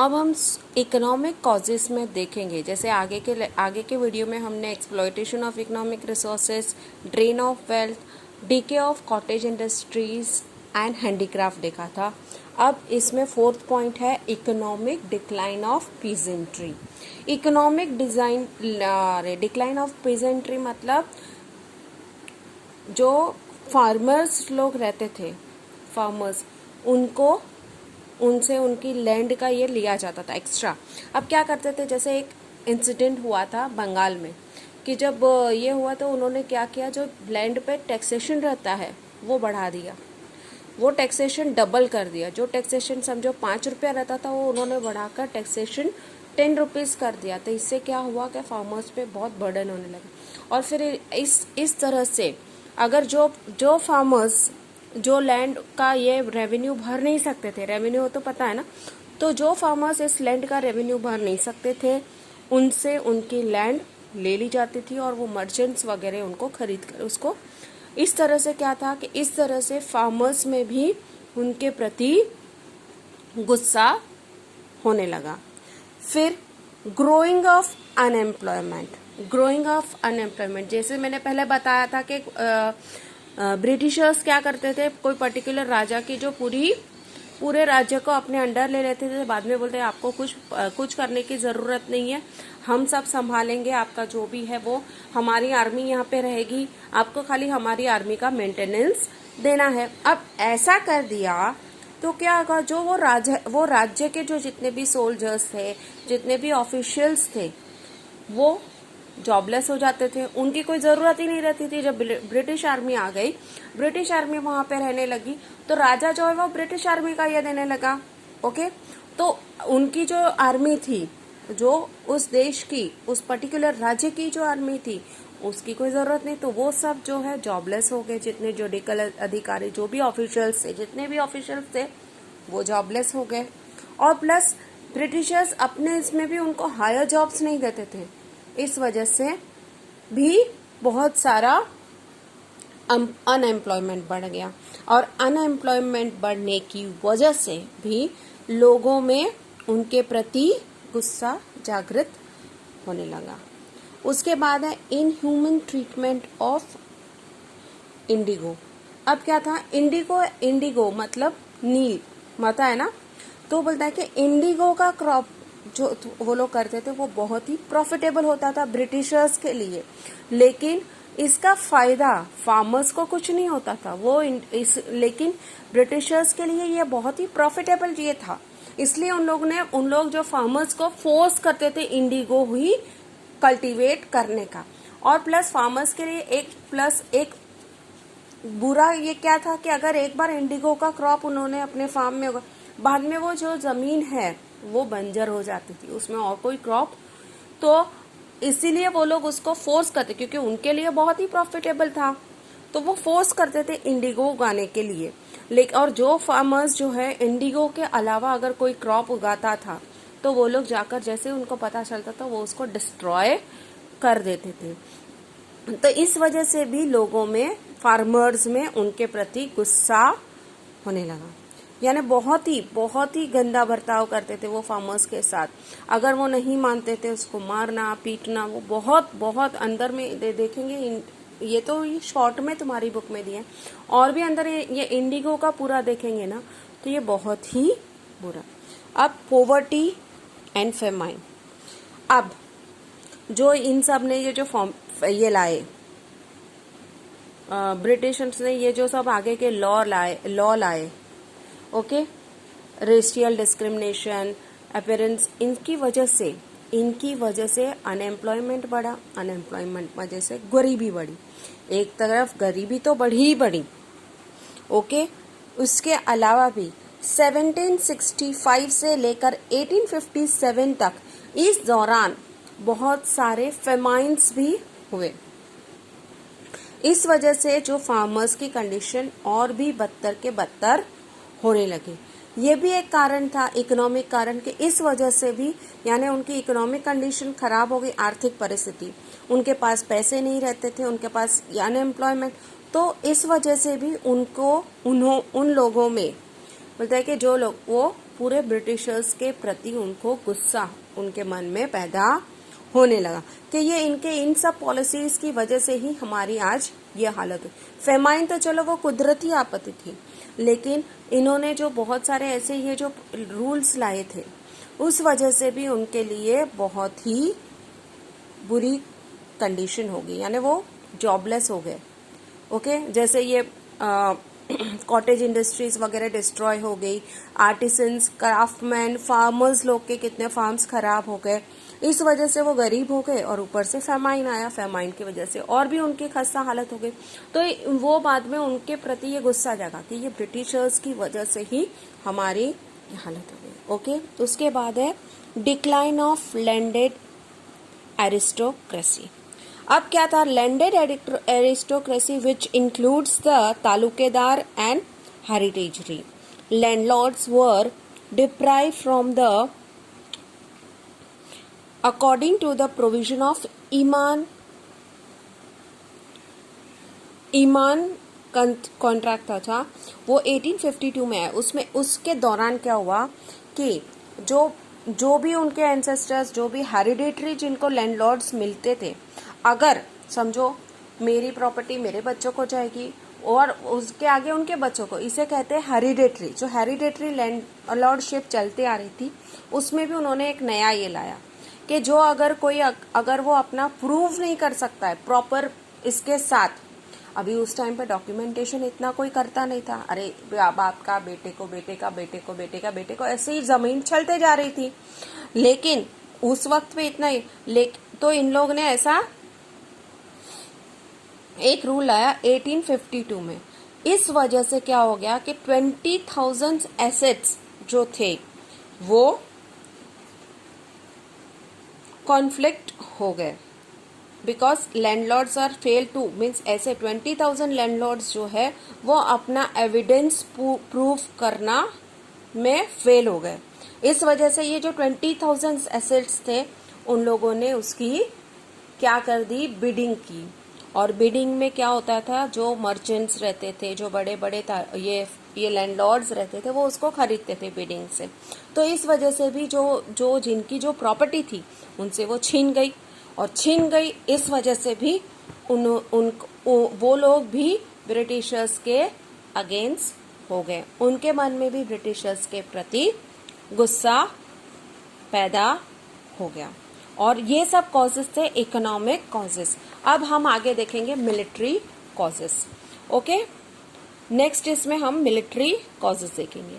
अब हम economic causes में देखेंगे, जैसे आगे के वीडियो में हमने exploitation of economic resources, drain of wealth, DK of cottage industries and handicraft देखा था। अब इसमें फोर्थ पॉइंट है economic decline of peasantry. Economic decline of peasantry मतलब जो फार्मर्स लोग रहते थे, फार्मर्स, उनसे उनकी लैंड का ये लिया जाता था एक्स्ट्रा। अब क्या करते थे, जैसे एक इंसिडेंट हुआ था बंगाल में कि जब ये हुआ तो उन्होंने क्या किया, जो लैंड पे टैक्सेशन रहता है वो बढ़ा दिया, वो टैक्सेशन डबल कर दिया। जो टैक्सेशन समझो 5 रुपया रहता था वो उन्होंने बढ़ाकर टैक्सेशन 10 रुपीज़ कर दिया। तो इससे क्या हुआ कि फार्मर्स पे बहुत बर्डन होने लगा। और फिर इस तरह से अगर जो फार्मर्स जो लैंड का ये रेवेन्यू भर नहीं सकते थे, रेवेन्यू तो पता है ना, तो जो फार्मर्स इस लैंड का रेवेन्यू भर नहीं सकते थे उनसे उनकी लैंड ले ली जाती थी और वो मर्चेंट्स वगैरह उनको खरीद कर उसको, इस तरह से क्या था कि इस तरह से फार्मर्स में भी उनके प्रति गुस्सा होने लगा। फिर ग्रोइंग ऑफ अनएम्प्लॉयमेंट, जैसे मैंने पहले बताया था कि ब्रिटिशर्स क्या करते थे, कोई पर्टिकुलर राजा की जो पूरे राज्य को अपने अंडर ले लेते थे, बाद में बोलते आपको कुछ करने की जरूरत नहीं है, हम सब संभालेंगे, आपका जो भी है वो, हमारी आर्मी यहाँ पे रहेगी, आपको खाली हमारी आर्मी का मेंटेनेंस देना है। अब ऐसा कर दिया तो क्या होगा, जो वो राज्य के जो जितने भी सोल्जर्स थे, जितने भी ऑफिशियल्स थे, वो जॉबलेस हो जाते थे, उनकी कोई जरूरत ही नहीं रहती थी। जब ब्रिटिश आर्मी आ गई, ब्रिटिश आर्मी वहां पे रहने लगी, तो राजा जो है वो ब्रिटिश आर्मी का ये देने लगा। ओके, तो उनकी जो आर्मी थी, जो उस देश की, उस पर्टिकुलर राज्य की जो आर्मी थी, उसकी कोई जरूरत नहीं, तो वो सब जो है जॉबलेस हो गए। जितने जुडिकल अधिकारी, जो भी ऑफिशियल्स थे, जितने भी ऑफिशियल्स थे वो जॉबलेस हो गए। और प्लस ब्रिटिशर्स अपने इसमें भी उनको हायर जॉब्स नहीं देते थे, इस वजह से भी बहुत सारा अनएम्प्लॉयमेंट बढ़ गया। और अनएम्प्लॉयमेंट बढ़ने की वजह से भी लोगों में उनके प्रति गुस्सा जागृत होने लगा। उसके बाद है इनह्यूमन ट्रीटमेंट ऑफ इंडिगो। अब क्या था, इंडिगो मतलब नील, पता है ना, तो बोलता है कि इंडिगो का क्रॉप जो वो लोग करते थे वो बहुत ही प्रॉफिटेबल होता था ब्रिटिशर्स के लिए, लेकिन इसका फायदा फार्मर्स को कुछ नहीं होता था। लेकिन ब्रिटिशर्स के लिए ये बहुत ही प्रॉफिटेबल ये था, इसलिए उन लोग जो फार्मर्स को फोर्स करते थे इंडिगो ही कल्टीवेट करने का। और प्लस फार्मर्स के लिए एक बुरा ये क्या था कि अगर एक बार इंडिगो का क्रॉप उन्होंने अपने फार्म में, बाद में वो जो जमीन है वो बंजर हो जाती थी, उसमें और कोई क्रॉप, तो इसीलिए वो लोग उसको फोर्स करते, क्योंकि उनके लिए बहुत ही प्रॉफिटेबल था, तो वो फोर्स करते थे इंडिगो उगाने के लिए। लेकिन और जो फार्मर्स जो है इंडिगो के अलावा अगर कोई क्रॉप उगाता था तो वो लोग जाकर, जैसे उनको पता चलता था, वो उसको डिस्ट्रॉय कर देते थे। तो इस वजह से भी लोगों में, फार्मर्स में उनके प्रति गुस्सा होने लगा, यानी बहुत ही गंदा बर्ताव करते थे वो फार्मर्स के साथ। अगर वो नहीं मानते थे उसको मारना पीटना, वो बहुत अंदर में देखेंगे। ये तो ये शॉर्ट में तुम्हारी बुक में दिया है, और भी अंदर ये इंडिगो का पूरा देखेंगे ना तो ये बहुत ही बुरा। अब पोवर्टी एंड फेमाइन, अब जो इन सब ने ये जो ये लाए, ब्रिटिशर्स ने ये जो सब आगे के लॉ लाए, ओके, रेशियल डिस्क्रिमिनेशन, अपीयरेंस, इनकी वजह से अनएम्प्लॉयमेंट बढ़ा, अनएम्प्लॉयमेंट वजह से गरीबी बढ़ी। एक तरफ गरीबी तो बढ़ी, ओके। उसके अलावा भी 1765 से लेकर 1857 तक, इस दौरान बहुत सारे फेमाइन्स भी हुए। इस वजह से जो फार्मर्स की कंडीशन और भी बदतर के बदतर होने लगे। ये भी एक कारण था, इकोनॉमिक कारण, कि इस वजह से भी, यानी उनकी इकोनॉमिक कंडीशन खराब हो गई, आर्थिक परिस्थिति, उनके पास पैसे नहीं रहते थे, उनके पास अनएम्प्लॉयमेंट, तो इस वजह से भी उन लोगों में बोलता है कि जो लोग वो पूरे ब्रिटिशर्स के प्रति उनको गुस्सा उनके मन में पैदा होने लगा कि ये इनके इन सब पॉलिसीज की वजह से ही हमारी आज ये हालत हुई। फेमाइन तो चलो वो कुदरती आपत्ति थी, लेकिन इन्होंने जो बहुत सारे ऐसे ये जो रूल्स लाए थे उस वजह से भी उनके लिए बहुत ही बुरी कंडीशन हो गई, यानी वो जॉबलेस हो गए। ओके, जैसे ये कॉटेज इंडस्ट्रीज वगैरह डिस्ट्रॉय हो गई, आर्टिसंस, क्राफ्टमैन, फार्मर्स लोग के कितने फार्म्स खराब हो गए, इस वजह से वो गरीब हो गए और ऊपर से फेमाइन आया, फेमाइन की वजह से और भी उनकी खस्ता हालत हो गई। तो वो बाद में उनके प्रति ये गुस्सा जगा कि ये ब्रिटिशर्स की वजह से ही हमारी हालत हो गई। ओके, तो उसके बाद है डिक्लाइन ऑफ लैंडेड एरिस्टोक्रेसी। अब क्या था? Landed aristocracy which includes the taluqdar and hereditary landlords were deprived from the according to the provision of ईमान कॉन्ट्रैक्ट था वो 1852 में है। उसमें उसके दौरान क्या हुआ कि जो भी उनके एंसेस्टर्स, जो भी हेरिडेटरी जिनको लैंडलॉर्ड्स मिलते थे, अगर समझो मेरी प्रॉपर्टी मेरे बच्चों को जाएगी और उसके आगे उनके बच्चों को, इसे कहते हैं हेरिडेटरी। जो हेरिडेटरी लैंडलॉर्डशिप चलती आ रही थी उसमें भी उन्होंने एक नया ये लाया कि जो अगर वो अपना प्रूव नहीं कर सकता है प्रॉपर इसके साथ, अभी उस टाइम पे डॉक्यूमेंटेशन इतना कोई करता नहीं था, अरे बाप का बेटे को, बेटे का बेटे को, बेटे का बेटे को, ऐसे ही जमीन चलते जा रही थी। लेकिन उस वक्त पे इतना ही तो इन लोग ने ऐसा एक रूल लाया 1852 में। इस वजह से क्या हो गया कि 20,000 एसेट्स जो थे वो कॉन्फ्लिक्ट हो गए, because landlords are fail to means ऐसे 20,000 लैंडलॉर्ड्स जो है वो अपना एविडेंस प्रूव करना में फेल हो गए। इस वजह से ये जो 20,000 एसेट्स थे उन लोगों ने उसकी क्या कर दी, बिडिंग की। और बिडिंग में क्या होता था, जो मर्चेंट्स रहते थे, जो बड़े बड़े ये लैंडलॉर्ड्स रहते थे, वो उसको खरीदते थे बिडिंग से। तो इस वजह से भी जो जिनकी जो प्रॉपर्टी थी उनसे वो छीन गई, और छीन गई इस वजह से भी वो लोग भी ब्रिटिशर्स के अगेंस्ट हो गए। उनके मन में भी ब्रिटिशर्स के प्रति गुस्सा पैदा हो गया, और ये सब कॉजेस थे इकोनॉमिक कॉजेस। अब हम आगे देखेंगे मिलिट्री कॉजेस। ओके, नेक्स्ट इसमें हम मिलिट्री कॉजेस देखेंगे।